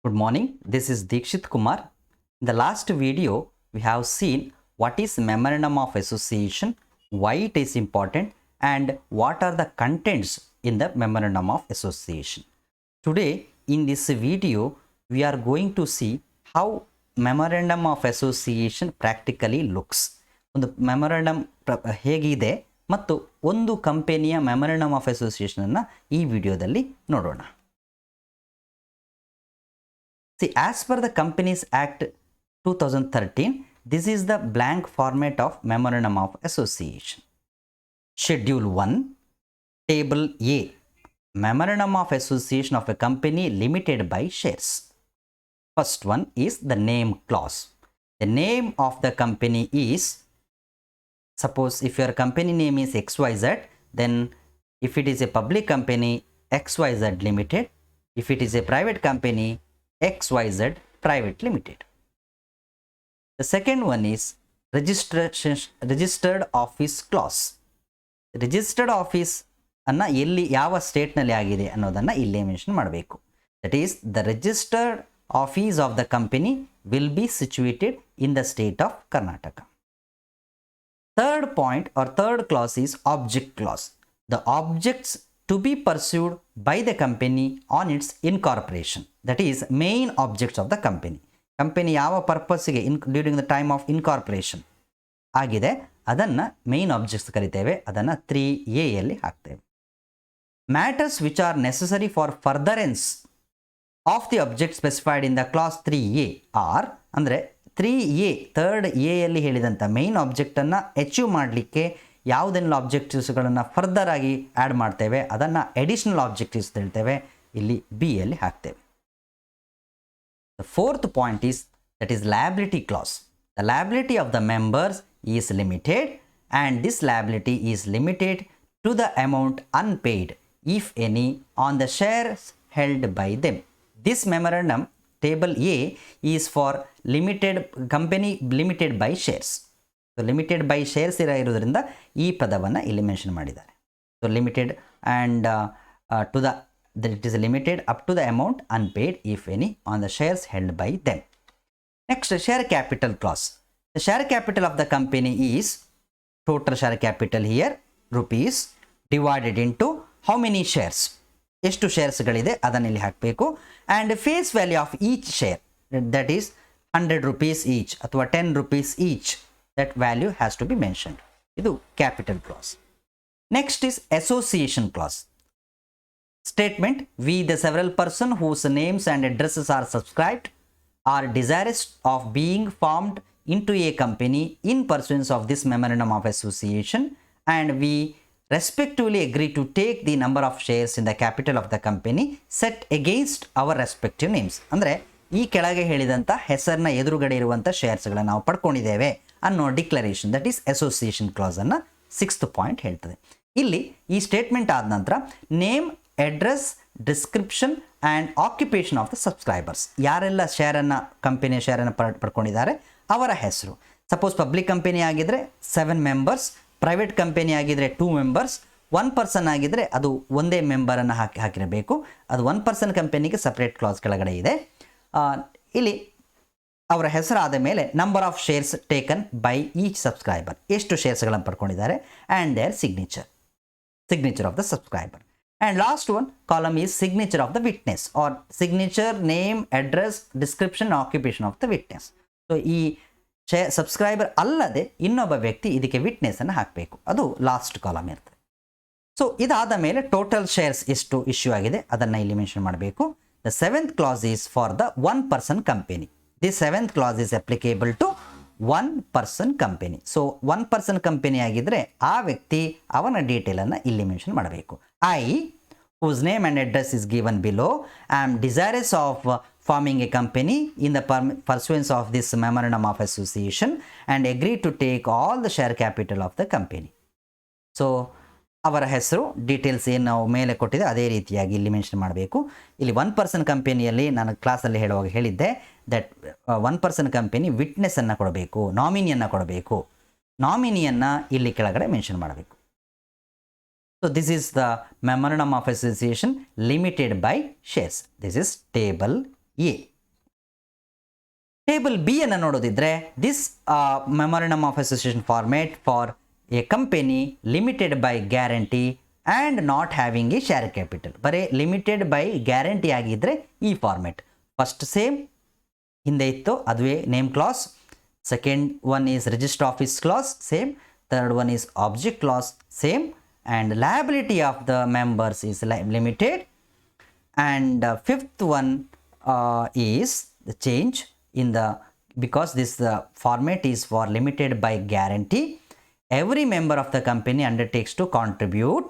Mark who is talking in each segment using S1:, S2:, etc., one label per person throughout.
S1: Good morning. This is Deekshith Kumar. In the last video, we have seen what is Memorandum of Association, why it is important, and what are the contents in the Memorandum of Association. Today, in this video, we are going to see how Memorandum of Association practically looks. ಒಂದು memorandum ಹೇಗಿದೆ ಮತ್ತು ಒಂದು ಕಂಪನಿಯ memorandum of association ಅನ್ನು ಈ ವಿಡಿಯೋದಲ್ಲಿ ನೋಡೋಣ. See, as per the Companies Act 2013, this is the blank format of Memorandum of Association. Schedule 1, Table A, Memorandum of Association of a company limited by shares. First one is the name clause. The name of the company is, suppose if your company name is XYZ, then if it is a public company, XYZ Limited. If it is a private company, XYZ Private Limited. The second one is registered office clause. Registered office ಅನ್ನ ಎಲ್ಲಿ ಯಾವ ಸ್ಟೇಟ್ನಲ್ಲಿ ಆಗಿದೆ ಅನ್ನೋದನ್ನು ಇಲ್ಲೇ mention ಮಾಡಬೇಕು. That is the registered office of the company will be situated in the state of Karnataka. Third point or third clause is object clause. The objects to be pursued by the company on its incorporation. That is main objects of the company. Company ಯಾವ ಪರ್ಪಸ್ಗೆ during the time of incorporation ಆಗಿದೆ ಅದನ್ನು main objects ಕರಿತೇವೆ. ಅದನ್ನು 3A ಯಲ್ಲಿ ಹಾಕ್ತೇವೆ. Matters which are necessary for furtherance of the object specified in the clause 3A or ಅಂದರೆ 3A third A ಯಲ್ಲಿ ಹೇಳಿದಂಥ ಮೇನ್ ಆಬ್ಜೆಕ್ಟನ್ನು ಅಚೀವ್ ಮಾಡಲಿಕ್ಕೆ ಯಾವುದೆಲ್ಲ ಆಬ್ಜೆಕ್ಟಿವ್ಸ್ಗಳನ್ನು ಫರ್ದರ್ ಆಗಿ ಆ್ಯಡ್ ಮಾಡ್ತೇವೆ ಅದನ್ನು ಎಡಿಷನಲ್ ಆಬ್ಜೆಕ್ಟಿವ್ಸ್ ಹೇಳ್ತೇವೆ. ಇಲ್ಲಿ ಬಿ ಯಲ್ಲಿ ಹಾಕ್ತೇವೆ. The fourth point is that is liability clause. The liability of the members is limited and this liability is limited to the amount unpaid if any on the shares held by them. This memorandum table A is for limited company limited by shares. So limited by shares ಇರೋದ್ರಿಂದ ಈ ಪದವನ್ನು ಇಲ್ಲಿ mention ಮಾಡಿದ್ದಾರೆ. So limited and to the it is limited up to the amount unpaid if any on the shares held by them. Next share capital clause. The share capital of the company is total share capital here rupees divided into how many shares, ಎಷ್ಟು ಶೇರ್ಸ್ಗಳಿದೆ ಅದನ್ನು ಇಲ್ಲಿ ಹಾಕಬೇಕು. And face value of each share that is 100 rupees each ಅಥವಾ 10 rupees each. that value has to be mentioned. ಇದು capital clause. Next is association clause. Statement, we the several person whose names and addresses are subscribed are desirous of being formed into a company in pursuance of this memorandum of association and we respectively agree to take the number of shares in the capital of the company set against our respective names. ಅಂದರೆ ಈ ಕೆಳಗೆ ಹೇಳಿದಂಥ ಹೆಸರನ್ನ ಎದುರುಗಡೆ ಇರುವಂಥ ಶೇರ್ಸ್ಗಳನ್ನು ನಾವು ಪಡ್ಕೊಂಡಿದ್ದೇವೆ ಅನ್ನೋ declaration that is association class ಅನ್ನು 6th ಪಾಯಿಂಟ್ ಹೇಳ್ತದೆ. ಇಲ್ಲಿ ಈ ಸ್ಟೇಟ್ಮೆಂಟ್ ಆದ ನಂತರ name, address, description and occupation of the subscribers, ಯಾರೆಲ್ಲ ಶೇರನ್ನು ಕಂಪನಿಯ ಶೇರನ್ನು ಪಡ್ಕೊಂಡಿದ್ದಾರೆ ಅವರ ಹೆಸರು. ಸಪೋಸ್ ಪಬ್ಲಿಕ್ ಕಂಪನಿ ಆಗಿದ್ದರೆ 7 ಮೆಂಬರ್ಸ್, ಪ್ರೈವೇಟ್ ಕಂಪನಿ ಆಗಿದ್ದರೆ 2 ಮೆಂಬರ್ಸ್, 1 ಪರ್ಸನ್ ಆಗಿದ್ದರೆ ಅದು ಒಂದೇ ಮೆಂಬರನ್ನು ಹಾಕಿರಬೇಕು. ಅದು 1 ಪರ್ಸನ್ ಕಂಪನಿಗೆ ಸಪ್ರೇಟ್ ಕ್ಲಾಸ್ ಕೆಳಗಡೆ ಇದೆ. ಇಲ್ಲಿ ಅವರ ಹೆಸರಾದ ಮೇಲೆ number of shares taken by each subscriber, ಎಷ್ಟು ಶೇರ್ಸ್ಗಳನ್ನು ಪಡ್ಕೊಂಡಿದ್ದಾರೆ, and their signature of the subscriber. And last one column is signature of the witness or signature, name, address, description, occupation of the witness. So ಈ subscriber ಅಲ್ಲದೆ ಇನ್ನೊಬ್ಬ ವ್ಯಕ್ತಿ ಇದಕ್ಕೆ ವಿಟ್ನೆಸ್ಸನ್ನು ಹಾಕಬೇಕು, ಅದು ಲಾಸ್ಟ್ ಕಾಲಮ್ ಇರ್ತದೆ. ಸೊ ಇದಾದ ಮೇಲೆ ಟೋಟಲ್ ಶೇರ್ಸ್ ಎಷ್ಟು ಇಶ್ಯೂ ಆಗಿದೆ ಅದನ್ನು ಇಲ್ಲಿ ಮೆನ್ಷನ್ ಮಾಡಬೇಕು. The 7th clause is for the 1 person company. This 7th clause is applicable to 1 person company. So 1 person company ಆಗಿದ್ರೆ ಆ ವ್ಯಕ್ತಿ ಅವನ ಡೀಟೇಲನ್ನು ಇಲ್ಲಿ ಮೆನ್ಷನ್ ಮಾಡಬೇಕು. I, whose name and address is given below, am desirous of forming a company in the pursuance of this memorandum of association and agree to take all the share capital of the company. So ಅವರ ಹೆಸರು details ಏನು ನಾವು ಮೇಲೆ ಕೊಟ್ಟಿದೆ ಅದೇ ರೀತಿಯಾಗಿ ಇಲ್ಲಿ mention ಮಾಡಬೇಕು. ಇಲ್ಲಿ 1 ಪರ್ಸನ್ ಕಂಪನಿಯಲ್ಲಿ ನಾನು ಕ್ಲಾಸಲ್ಲಿ ಹೇಳುವಾಗ ಹೇಳಿದ್ದೆ ದಟ್ 1 ಪರ್ಸನ್ ಕಂಪನಿ ವಿಟ್ನೆಸ್ಸನ್ನು ಕೊಡಬೇಕು, ನಾಮಿನಿಯನ್ನು ಕೊಡಬೇಕು. ನಾಮಿನಿಯನ್ನು ಇಲ್ಲಿ ಕೆಳಗಡೆ ಮೆನ್ಷನ್ ಮಾಡಬೇಕು. So this is the memorandum of association limited by shares. This is table A. Table B ಅನ್ನು ನೋಡೋದಿದ್ರೆ this memorandum of association format for a company limited by guarantee and not having a share capital. ಬರೀ limited by guarantee ಆಗಿದ್ದರೆ ಈ format. First same ಹಿಂದೆ ಇತ್ತು, ಅದುವೇ name clause. Second one is register office clause, same. Third one is object clause, same. And liability of the members is limited. And fifth one is the change in the, because this format is for limited by guarantee, every member of the company undertakes to contribute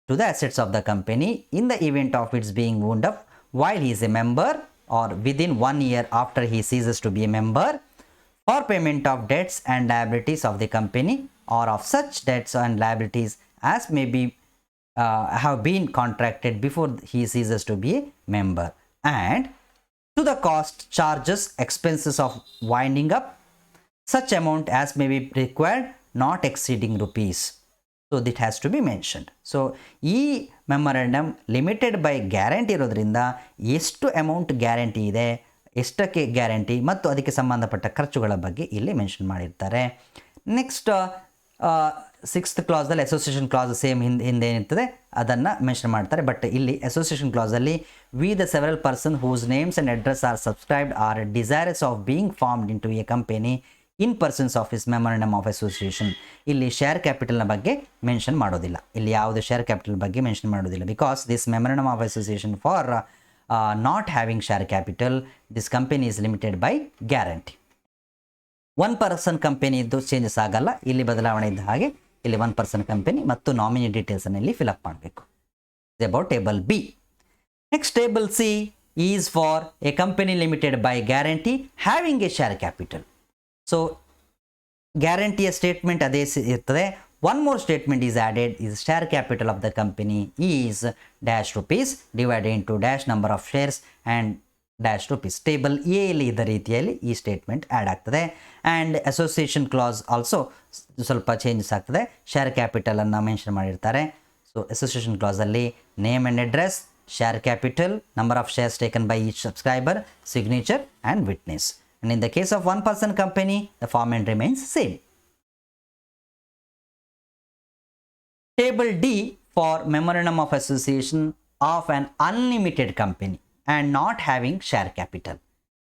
S1: to the assets of the company in the event of its being wound up while he is a member or within 1 year after he ceases to be a member, for payment of debts and liabilities of the company or of such debts and liabilities as may be have been contracted before he ceases to be a member, and to the cost, charges, expenses of winding up such amount as may be required, not exceeding rupees. So that has to be mentioned. So ಈ memorandum limited by guarantee ಇರೋದ್ರಿಂದ ಎಷ್ಟು amount guarantee ಇದೆ, ಎಷ್ಟಕ್ಕೆ guarantee ಮತ್ತು ಅದಕ್ಕೆ ಸಂಬಂಧಪಟ್ಟ ಖರ್ಚುಗಳ ಬಗ್ಗೆ ಇಲ್ಲಿ ಮೆನ್ಷನ್ ಮಾಡಿರ್ತಾರೆ. ನೆಕ್ಸ್ಟ್ ಸಿಕ್ಸ್ತ್ ಕ್ಲಾಸ್ದಲ್ಲಿ ಅಸೋಸಿಯೇಷನ್ ಕ್ಲಾಸ್ ಸೇಮ್ ಹಿಂದೆ ಏನಿರ್ತದೆ ಅದನ್ನು ಮೆನ್ಷನ್ ಮಾಡ್ತಾರೆ. ಬಟ್ ಇಲ್ಲಿ ಅಸೋಸಿಯೇಷನ್ ಕ್ಲಾಸಲ್ಲಿ we the several person whose names and address are subscribed are desirous of being formed into a company in pursuance of is memorandum of association. ಇಲ್ಲಿ share ಕ್ಯಾಪಿಟಲ್ನ ಬಗ್ಗೆ mention ಮಾಡೋದಿಲ್ಲ, ಇಲ್ಲಿ ಯಾವುದೇ share capital ಬಗ್ಗೆ mention ಮಾಡೋದಿಲ್ಲ. Because this memorandum of association for not having share capital, this company is limited by guarantee. One person company ಇದ್ದು changes ಆಗಲ್ಲ, ಇಲ್ಲಿ ಬದಲಾವಣೆ ಇದ್ದ ಹಾಗೆ ಇಲ್ಲಿ ಒನ್ ಪರ್ಸನ್ ಕಂಪನಿ ಮತ್ತು ನಾಮಿನಿ ಡೀಟೇಲ್ಸನ್ನು ಇಲ್ಲಿ ಫಿಲಪ್ ಮಾಡಬೇಕು. Is about table B. Next table C is for a company limited by guarantee having a share capital. So ಗ್ಯಾರಂಟಿಯ ಸ್ಟೇಟ್ಮೆಂಟ್ ಅದೇ ಇರ್ತದೆ. One more statement is added, is share capital of the company is dash rupees divided into dash number of shares and dash rupees. Table ಎಲ್ಲಿ ಇದ್ದ ರೀತಿಯಲ್ಲಿ ಈ statement add ಆಗ್ತದೆ. And association class also ಸ್ವಲ್ಪ changes ಆಗ್ತದೆ. Share ಕ್ಯಾಪಿಟಲನ್ನು mention ಮಾಡಿರ್ತಾರೆ. So association ಕ್ಲಾಸಲ್ಲಿ name and address, share capital, number of shares taken by each subscriber, signature and witness. And in the case of one person company the format remains same. Table D for memorandum of association of on unlimited company and not having share capital.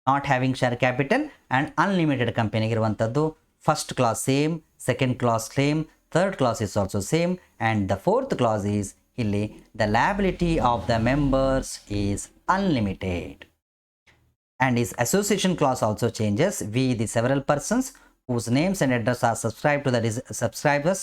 S1: Not having share capital and unlimited company ಇರುವಂಥದ್ದು first clause same, second clause same, third clause is also same, and the fourth clause is ಇಲ್ಲಿ the liability of the members is unlimited. And his association clause also changes. We the several persons whose names and address are subscribed to the subscribers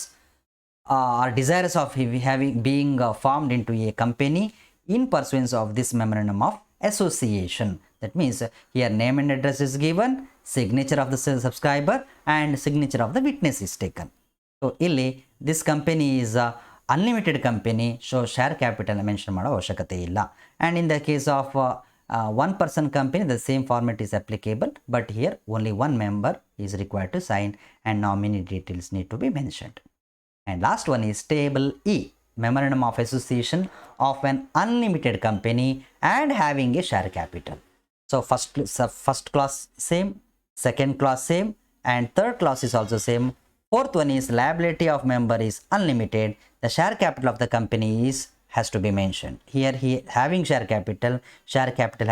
S1: are desirous of having being formed into a company in pursuance of this memorandum of association. That means here name and address is given, signature of the subscriber and signature of the witness is taken. So illi this company is a unlimited company, so share capital mention mado avashyakate illa. And in the case of one person company, the same format is applicable, but here only one member is required to sign and nominee details need to be mentioned. And last one is table E, memorandum of association of an unlimited company and having a share capital. So first clause same, second clause same, and third clause is also same. Fourth one is liability of member is unlimited. The share capital of the company has to be mentioned. Here he having share capital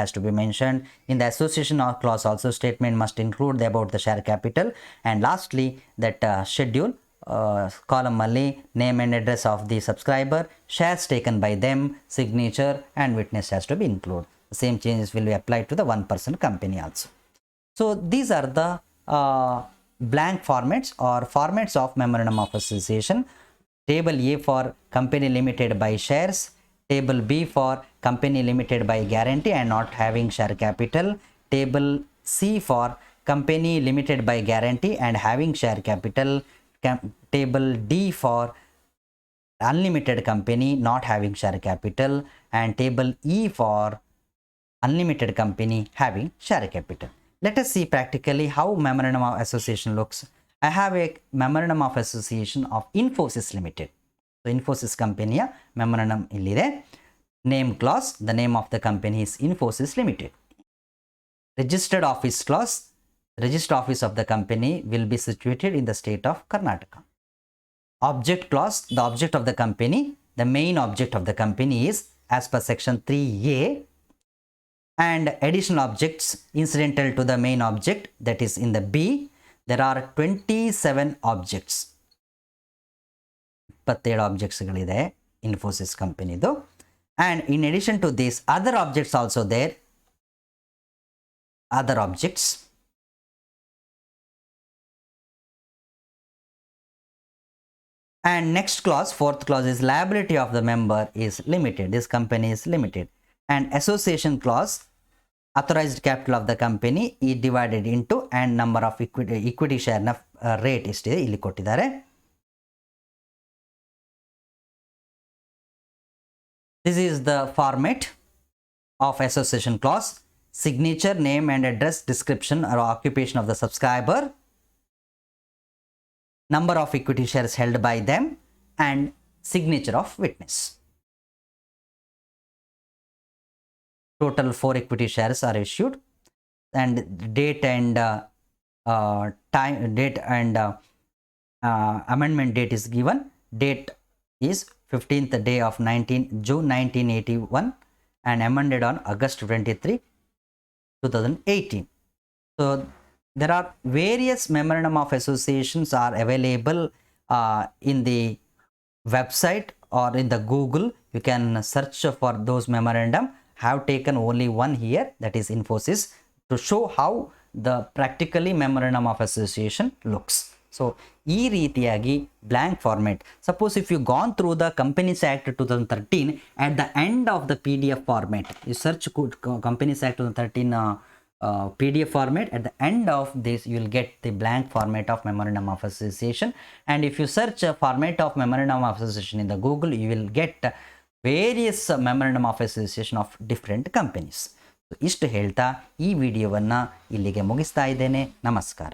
S1: has to be mentioned. In the association clause also statement must include about the share capital. And lastly that schedule column ಅಲ್ಲಿ name and address of the subscriber, shares taken by them, signature and witness has to be included. The same changes will be applied to the one person company also. So these are the blank formats or formats of memorandum of association. Table A for company limited by shares, table B for company limited by guarantee and not having share capital, table C for company limited by guarantee and having share capital, table D for unlimited company not having share capital, and table E for unlimited company having share capital. Let us see practically how memorandum of association looks. I have a memorandum of association of Infosys Limited. So Infosys company memorandum illide. Name clause, the name of the company is Infosys Limited. registered office clause, registered office of the company will be situated in the state of Karnataka. Object clause, the object of the company, the main object of the company is as per section 3A, and additional objects incidental to the main object, that is in the B. There are 27 objects. 27 objects ಗಳಿದೆ Infosys company do. And in addition to this, other objects also there, other objects. And next clause, fourth clause, is liability of the member is limited. This company is limited. And association clause, authorized capital of the company is divided into and number of equity share na rate ಎಷ್ಟಿದೆ ಇಲ್ಲಿ ಕೊಟ್ಟಿದ್ದಾರೆ. This is the format of association clause: signature, name and address, description or occupation of the subscriber, number of equity shares held by them, and signature of witness. Total 4 equity shares are issued, and date and amendment date is given. Date is 15th day of June 1981 and amended on August 23, 2018. So there are various memorandum of associations are available in the website or in the Google. You can search for those memorandum. Have taken only one here, that is Infosys, to show how the practically memorandum of association looks. So ಈ ರೀತಿಯಾಗಿ blank format. Suppose if you gone through the Companies Act 2013, at the end of the PDF format, you search Companies Act 2013 PDF format, at the end of this you will get the blank format of Memorandum of Association. And if you search a format of Memorandum of Association in the Google, you will get various Memorandum of Association of different companies. So ಇಷ್ಟು ಹೇಳ್ತಾ ಈ ವಿಡಿಯೋವನ್ನು ಇಲ್ಲಿಗೆ ಮುಗಿಸ್ತಾ ಇದ್ದೇನೆ. ನಮಸ್ಕಾರ.